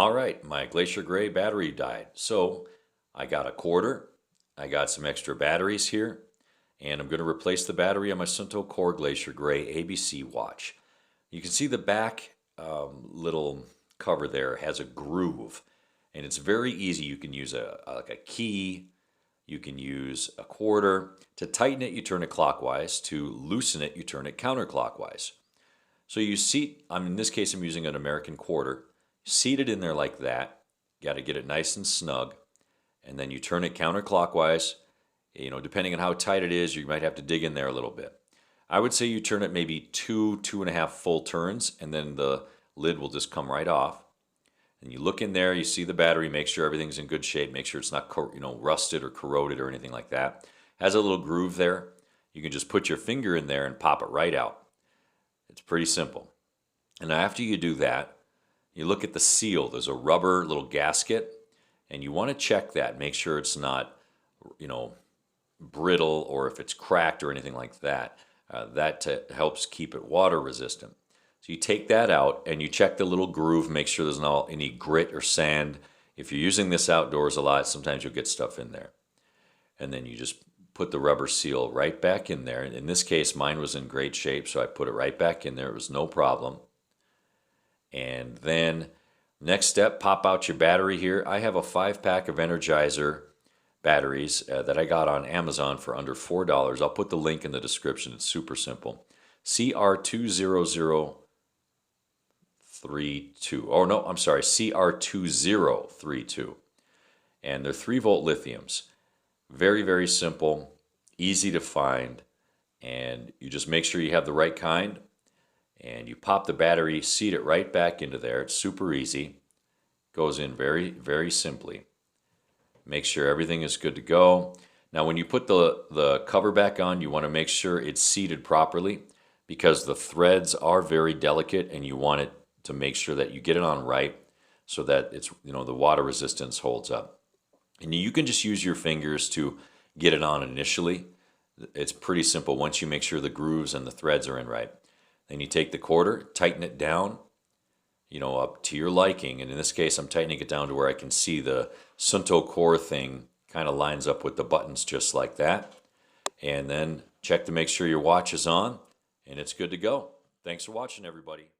All right, my Glacier Gray battery died. So I got a quarter, I got some extra batteries here, and I'm going to replace the battery on my Suunto Core Glacier Gray ABC watch. You can see the back little cover there has a groove, and it's very easy. You can use like a key, you can use a quarter. To tighten it, you turn it clockwise. To loosen it, you turn it counterclockwise. So you seat, in this case I'm using an American quarter, seat it in there like that. Got to get it nice and snug, and then you turn it counterclockwise. You know, depending on how tight it is, you might have to dig in there a little bit. I would say you turn it maybe two and a half full turns, and then the lid will just come right off. And you look in there, you see the battery, make sure everything's in good shape, make sure it's not rusted or corroded or anything like that. Has a little groove there. You can just put your finger in there and pop it right out. It's pretty simple. And after you do that, you look at the seal. There's a rubber little gasket, and you want to check that. Make sure it's not, brittle, or if it's cracked or anything like that. That helps keep it water resistant. So you take that out and you check the little groove, make sure there's not any grit or sand. If you're using this outdoors a lot, sometimes you'll get stuff in there. And then you just put the rubber seal right back in there. In this case, mine was in great shape, so I put it right back in there. It was no problem. And then next step, pop out your battery here. I have a 5-pack of Energizer batteries that I got on Amazon for under $4. I'll put the link in the description. It's super simple. CR20032. Oh no, I'm sorry, CR2032. And they're 3-volt lithiums. Very, very simple, easy to find, and you just make sure you have the right kind, and you pop the battery, seat it right back into there. It's super easy. Goes in very, very simply. Make sure everything is good to go. Now when you put the cover back on, you want to make sure it's seated properly, because the threads are very delicate, and you want it to make sure that you get it on right so that it's, the water resistance holds up. And you can just use your fingers to get it on initially. It's pretty simple once you make sure the grooves and the threads are in right. Then you take the quarter, tighten it down, up to your liking. And in this case, I'm tightening it down to where I can see the Suunto Core thing kind of lines up with the buttons just like that. And then check to make sure your watch is on, and it's good to go. Thanks for watching, everybody.